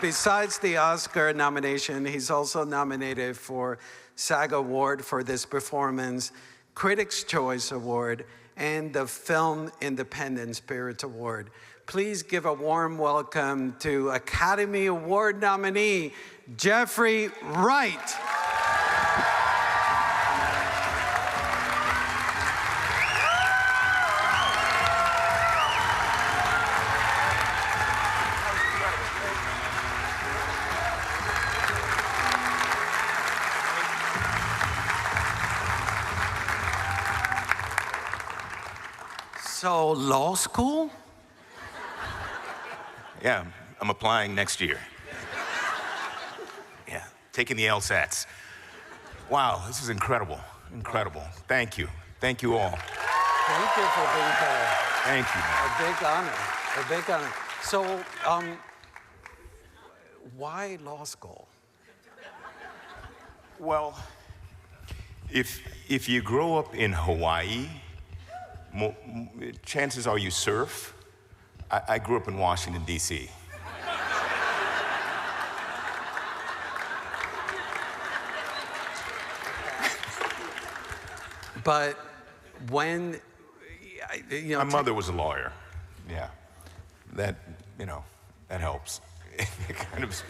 Besides the Oscar nomination, he's also nominated for SAG Award for this performance, Critics' Choice Award, and the Film Independent Spirit Award. Please give a warm welcome to Academy Award nominee, Jeffrey Wright. So, law school? Yeah, I'm applying next year. Yeah, taking the LSATs. Wow, this is incredible, incredible. Thank you all. Thank you for being here. Thank you. A big honor, a big honor. So, why law school? Well, if you grow up in Hawaii, chances are you surf. I grew up in Washington, D.C. But when, you know... My mother was a lawyer, yeah. That, that helps. Kind of.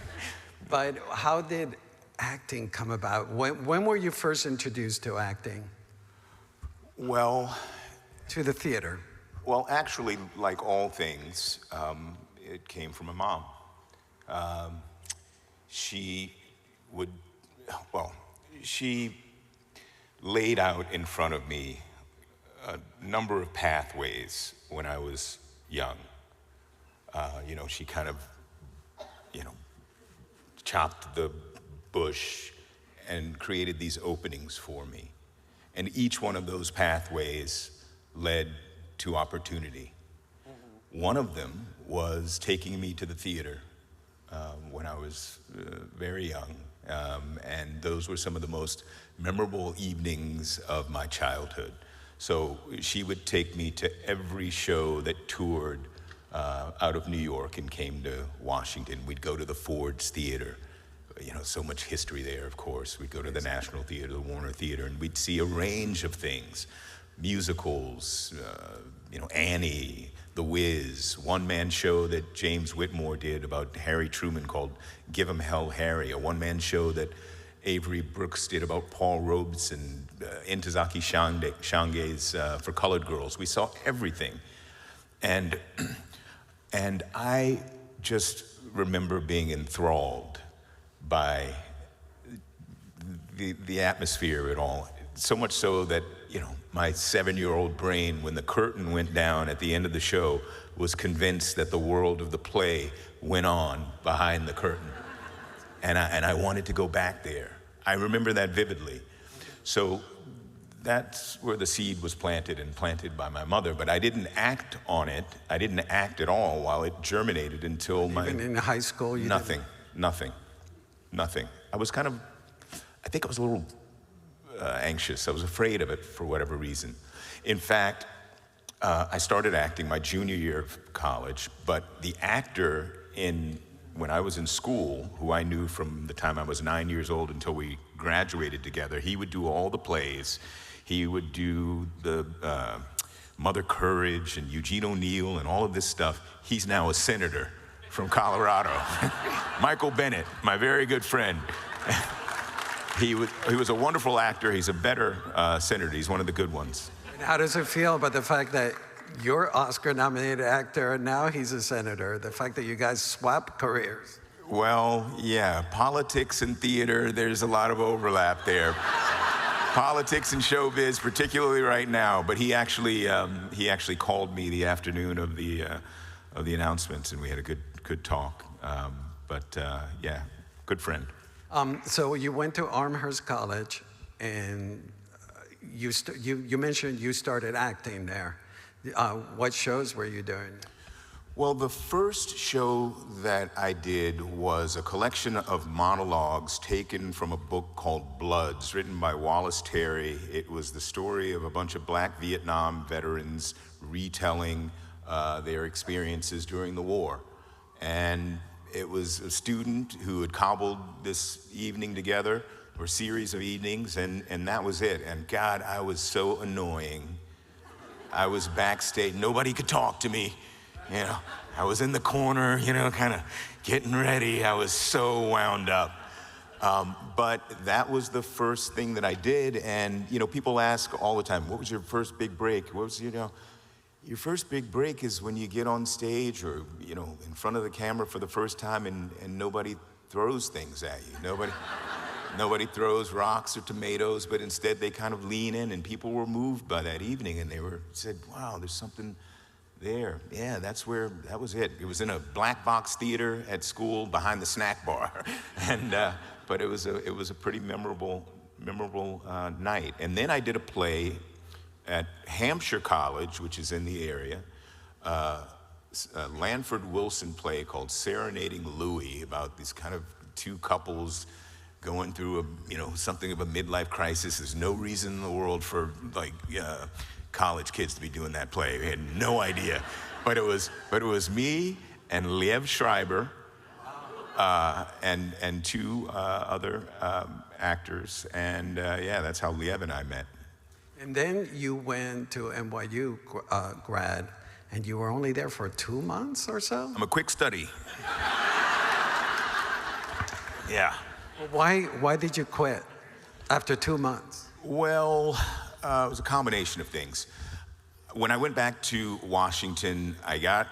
But how did acting come about? When were you first introduced to acting? Well... To the theater? Well, actually, like all things, it came from my mom. She laid out in front of me a number of pathways when I was young. She kind of, chopped the bush and created these openings for me. And each one of those pathways led to opportunity. Mm-hmm. One of them was taking me to the theater when I was very young. And those were some of the most memorable evenings of my childhood. So she would take me to every show that toured out of New York and came to Washington. We'd go to the Ford's Theater. So much history there, of course. We'd go to the National Theater, the Warner Theater, and we'd see a range of things. Musicals, Annie, The Wiz, one-man show that James Whitmore did about Harry Truman called Give 'Em Hell Harry, a one-man show that Avery Brooks did about Paul Robeson, Ntozake Shange's For Colored Girls. We saw everything. And I just remember being enthralled by the atmosphere of it all. So much so that, my 7-year-old brain, when the curtain went down at the end of the show, was convinced that the world of the play went on behind the curtain. And I wanted to go back there. I remember that vividly. So that's where the seed was planted by my mother, but I didn't act on it. I didn't act at all while it germinated until Even in high school, you Nothing. I was I think I was a little anxious. I was afraid of it for whatever reason. In fact, I started acting my junior year of college, but the actor when I was in school, who I knew from the time I was 9 years old until we graduated together, he would do all the plays. He would do the Mother Courage and Eugene O'Neill and all of this stuff. He's now a senator from Colorado. Michael Bennett, my very good friend. He was a wonderful actor. He's a better senator. He's one of the good ones. And how does it feel about the fact that you're Oscar-nominated actor and now he's a senator, the fact that you guys swap careers? Well, yeah, politics and theater, there's a lot of overlap there. Politics and showbiz, particularly right now. But he actually called me the afternoon of the announcements, and we had a good talk. Yeah, good friend. So you went to Amherst College, and you mentioned you started acting there. What shows were you doing? Well, the first show that I did was a collection of monologues taken from a book called Bloods, written by Wallace Terry. It was the story of a bunch of Black Vietnam veterans retelling their experiences during the war. And It was a student who had cobbled this evening together, or series of evenings, and that was it. And God, I was so annoying. I was backstage, nobody could talk to me. You know, I was in the corner, you know, kind of getting ready. I was so wound up. But that was the first thing that I did. And, you know, people ask all the time, what was your first big break? What was, you know, your first big break is when you get on stage or, you know, in front of the camera for the first time and nobody throws things at you. Nobody throws rocks or tomatoes, but instead they kind of lean in, and people were moved by that evening, and said, wow, there's something there. Yeah, that was it. It was in a black box theater at school behind the snack bar. And, but it was a pretty memorable night. And then I did a play at Hampshire College, which is in the area, a Lanford Wilson play called Serenading Louie, about these kind of two couples going through something of a midlife crisis. There's no reason in the world for college kids to be doing that play. We had no idea, but it was me and Liev Schreiber and two other actors, and that's how Liev and I met. And then you went to NYU grad, and you were only there for 2 months or so? I'm a quick study. Yeah. Why did you quit after 2 months? Well, it was a combination of things. When I went back to Washington, I got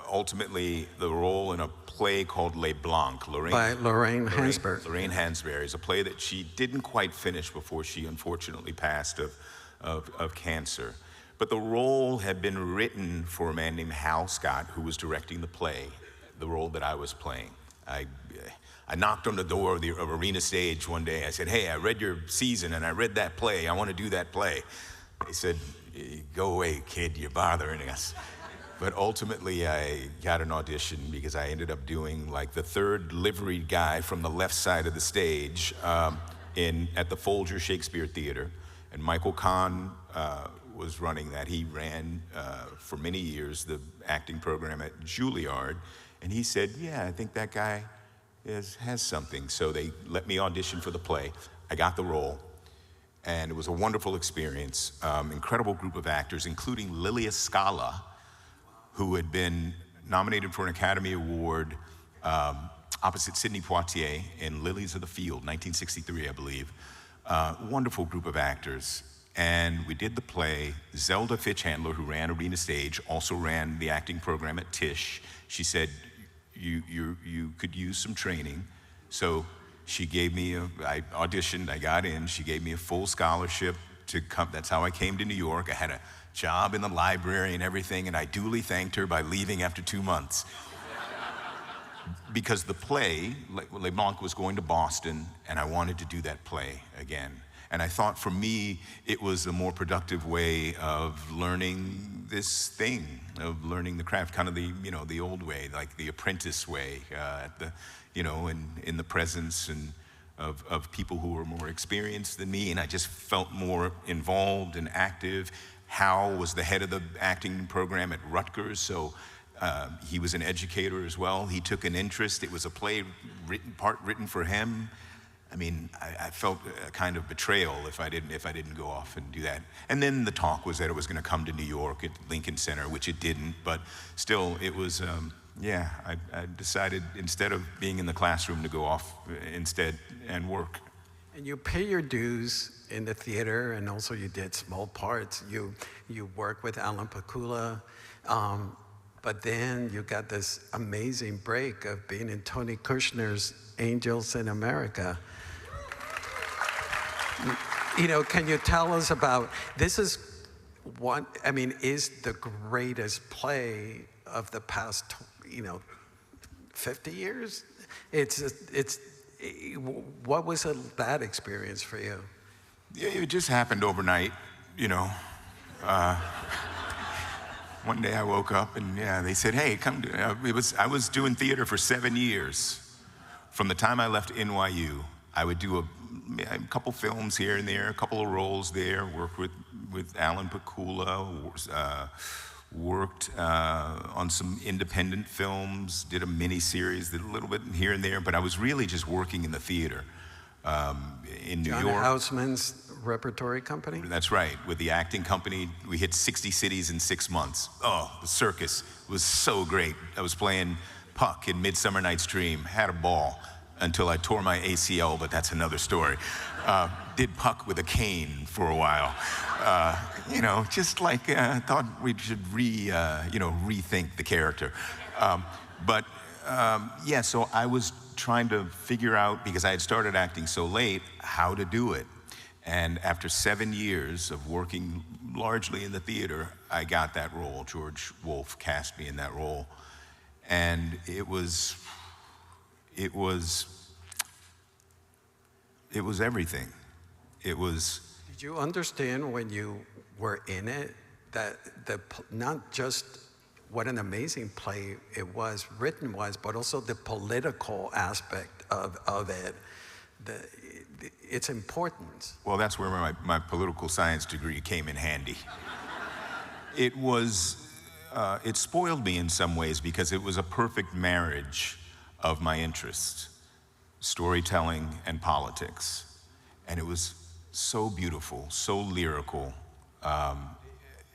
ultimately the role in a play called Les Blancs, by Lorraine Hansberry. Lorraine Hansberry is a play that she didn't quite finish before she unfortunately passed of cancer. But the role had been written for a man named Hal Scott, who was directing the play, the role that I was playing. I knocked on the door of Arena Stage one day. I said, hey, I read your season and I read that play. I want to do that play. They said, go away, kid, you're bothering us. But ultimately, I got an audition because I ended up doing like the third liveried guy from the left side of the stage at the Folger Shakespeare Theater. And Michael Kahn was running that. He ran for many years the acting program at Juilliard. And he said, yeah, I think that guy has something. So they let me audition for the play. I got the role, and it was a wonderful experience. Incredible group of actors, including Lilia Scala, who had been nominated for an Academy Award opposite Sidney Poitier in Lilies of the Field, 1963, I believe. Wonderful group of actors. And we did the play. Zelda Fitchhandler, who ran Arena Stage, also ran the acting program at Tisch. She said, you could use some training. So she gave me I auditioned, I got in, she gave me a full scholarship to come. That's how I came to New York. I had a job in the library and everything, and I duly thanked her by leaving after 2 months. Because the play, Les Blancs, was going to Boston, and I wanted to do that play again. And I thought for me, it was a more productive way of learning this thing, of learning the craft, kind of the old way, like the apprentice way, in the presence and of people who were more experienced than me. And I just felt more involved and active. Hal was the head of the acting program at Rutgers, so he was an educator as well. He took an interest. It was a play written for him. I mean, I felt a kind of betrayal if I didn't go off and do that. And then the talk was that it was going to come to New York at Lincoln Center, which it didn't. But still, it was, I decided instead of being in the classroom to go off instead and work. And you pay your dues in the theater, and also you did small parts. You worked with Alan Pakula, but then you got this amazing break of being in Tony Kushner's Angels in America. Can you tell us about, this is is the greatest play of the past, 50 years? What was that experience for you? Yeah, it just happened overnight, One day I woke up and they said, hey, come I was doing theater for 7 years. From the time I left NYU, I would do a couple films here and there, a couple of roles there, work with Alan Pakula, worked on some independent films, did a mini-series, did a little bit here and there, but I was really just working in the theater in New John York. Houseman's repertory company? That's right, with the acting company. We hit 60 cities in 6 months. Oh, the circus was so great. I was playing Puck in Midsummer Night's Dream, had a ball until I tore my ACL, but that's another story. Did Puck with a cane for a while. You know, just like thought we should rethink the character. Yeah, so I was trying to figure out, because I had started acting so late, how to do it. And after 7 years of working largely in the theater, I got that role. George Wolfe cast me in that role. And it was everything. It was. Did you understand when you were in it that not just what an amazing play it was, written was, but also the political aspect of it, its importance? Well, that's where my political science degree came in handy. It spoiled me in some ways because it was a perfect marriage of my interests, storytelling and politics. And it was so beautiful, so lyrical.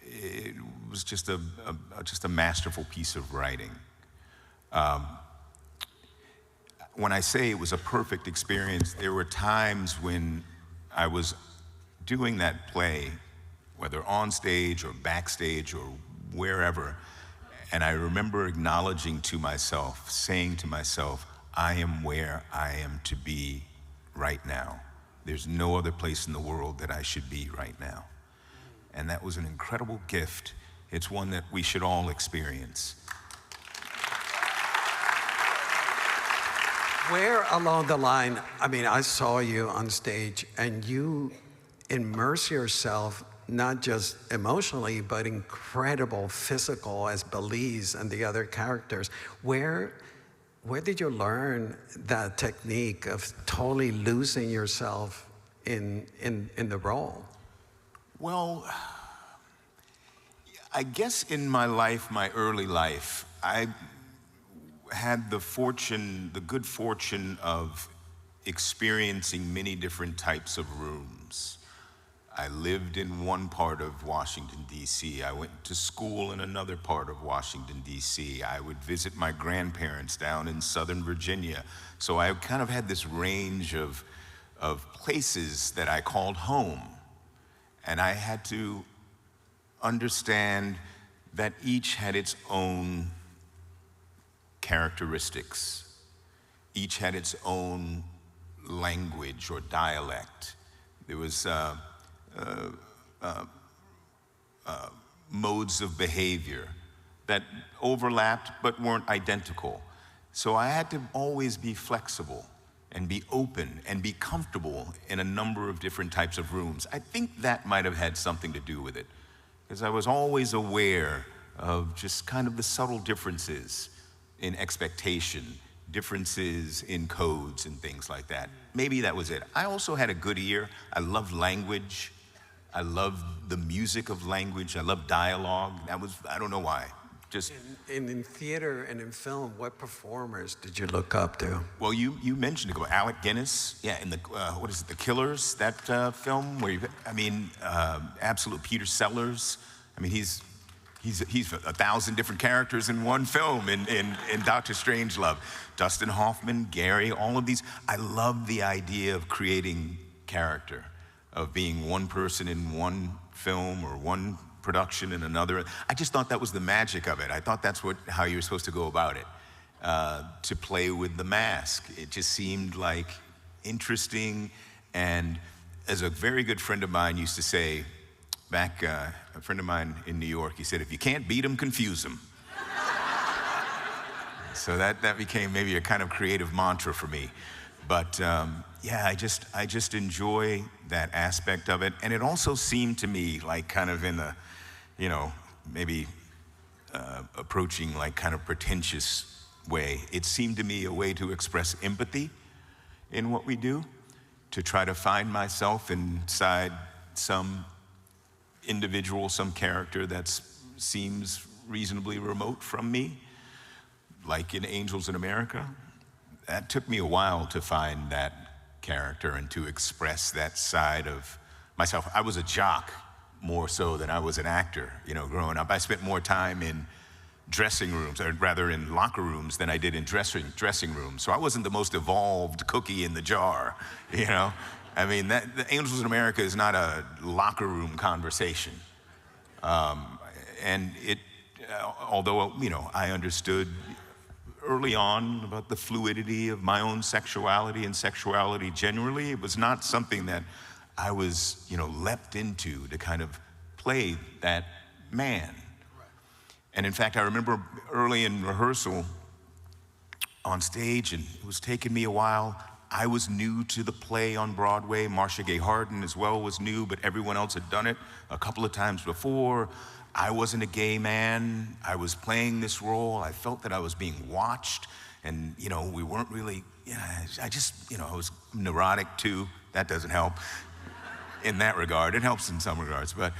It was just a masterful piece of writing. When I say it was a perfect experience, there were times when I was doing that play, whether on stage or backstage or wherever, and I remember acknowledging to myself, saying to myself, I am where I am to be right now. There's no other place in the world that I should be right now. And that was an incredible gift. It's one that we should all experience. Where along the line, I mean, I saw you on stage and you immerse yourself not just emotionally, but incredible physical as Belize and the other characters. Where did you learn that technique of totally losing yourself in the role? Well, I guess in my life, my early life, I had the good fortune of experiencing many different types of rooms. I lived in one part of Washington, D.C. I went to school in another part of Washington, D.C. I would visit my grandparents down in Southern Virginia. So I kind of had this range of places that I called home. And I had to understand that each had its own characteristics. Each had its own language or dialect. There was modes of behavior that overlapped but weren't identical. So I had to always be flexible and be open and be comfortable in a number of different types of rooms. I think that might have had something to do with it, because I was always aware of just kind of the subtle differences in expectation, differences in codes and things like that. Maybe that was it. I also had a good ear. I loved language. I loved the music of language. I loved dialogue. I don't know why. Just in theater and in film, what performers did you look up to? Well, you mentioned it. Alec Guinness, yeah, in the what is it, The Killers? That film where absolute Peter Sellers. I mean, he's 1,000 different characters in one film in Doctor Strangelove. Dustin Hoffman, Gary, all of these. I love the idea of creating character, of being one person in one film or one production in another. I just thought that was the magic of it. I thought that's how you were supposed to go about it, to play with the mask. It just seemed like interesting. And as a very good friend of mine used to say, back, a friend of mine in New York, he said, if you can't beat them, confuse them. So that became maybe a kind of creative mantra for me. But yeah, I just enjoy that aspect of it. And it also seemed to me like kind of in the, maybe approaching like kind of pretentious way. It seemed to me a way to express empathy in what we do, to try to find myself inside some individual, some character that's seems reasonably remote from me, like in Angels in America. That took me a while to find that character and to express that side of myself. I was a jock more so than I was an actor, you know, growing up. I spent more time in dressing rooms, or rather in locker rooms, than I did in dressing rooms. So I wasn't the most evolved cookie in the jar, you know? I mean, the Angels in America is not a locker room conversation. And it, although, you know, I understood early on about the fluidity of my own sexuality and sexuality generally, it was not something that I was, you know, leapt into to kind of play that man. And in fact, I remember early in rehearsal on stage, and it was taking me a while. I was new to the play on Broadway. Marcia Gay Harden as well was new, but everyone else had done it a couple of times before. I wasn't a gay man. I was playing this role. I felt that I was being watched, and you know, we weren't really, I just, you know, I was neurotic too. That doesn't help in that regard. It helps in some regards, but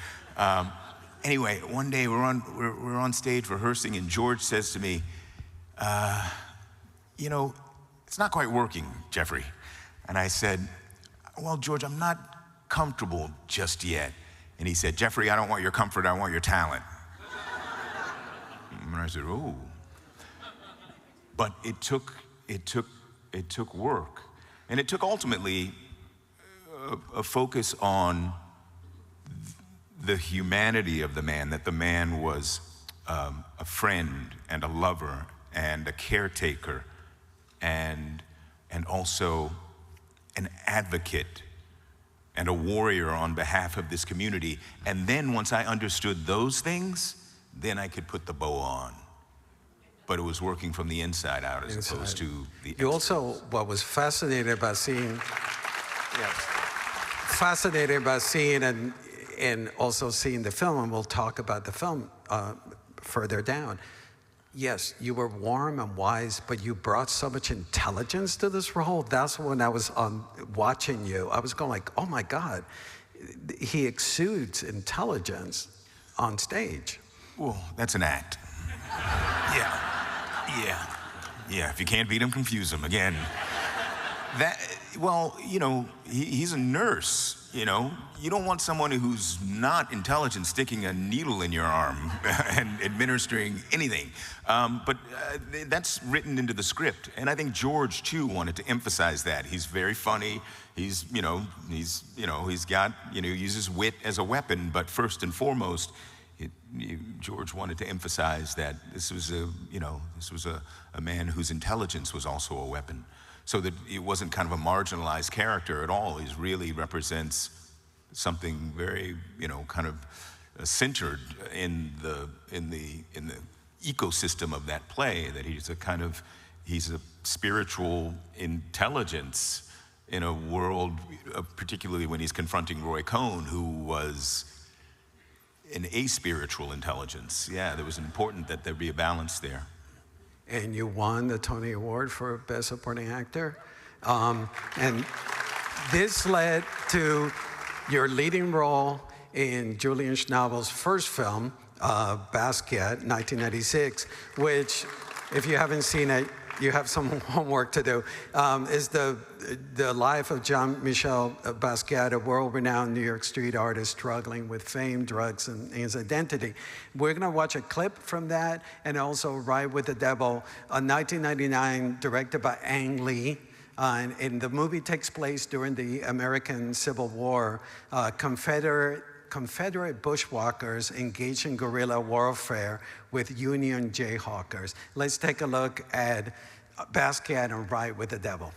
anyway, one day we're on stage rehearsing, and George says to me, you know, it's not quite working, Jeffrey. And I said, well, George, I'm not comfortable just yet. And he said, Jeffrey, I don't want your comfort, I want your talent. And I said, oh. But it took work. And it took ultimately a focus on the humanity of the man, that the man was a friend and a lover and a caretaker and also an advocate and a warrior on behalf of this community. And then once I understood those things, then I could put the bow on. But it was working from the inside out as opposed to the You also, what was fascinating about seeing, and also seeing the film, and we'll talk about the film further down. Yes, you were warm and wise, but you brought so much intelligence to this role. That's when I was watching you. I was going like, oh my God, he exudes intelligence on stage. Well, that's an act. Yeah, if you can't beat him, confuse him again. Well, you know, he's a nurse. You know, you don't want someone who's not intelligent sticking a needle in your arm and administering anything. But that's written into the script. And I think George, too, wanted to emphasize that. He's very funny. He's got, uses wit as a weapon. But first and foremost, George wanted to emphasize that this was a man whose intelligence was also a weapon. So that it wasn't kind of a marginalized character at all. He really represents something very, kind of centered in the ecosystem of that play. That he's a spiritual intelligence in a world, particularly when he's confronting Roy Cohn, who was an aspiritual intelligence. Yeah, it was important that there be a balance there. And you won the Tony Award for Best Supporting Actor. And this led to your leading role in Julian Schnabel's first film, Basquiat, 1996, which, if you haven't seen it, you have some homework to do, is the life of Jean-Michel Basquiat, a world-renowned New York street artist struggling with fame, drugs, and his identity. We're gonna watch a clip from that, and also Ride with the Devil, 1999, directed by Ang Lee. And the movie takes place during the American Civil War. Confederate bushwhackers engaged in guerrilla warfare with Union Jayhawkers. Let's take a look at Basquiat and Wright with the Devil.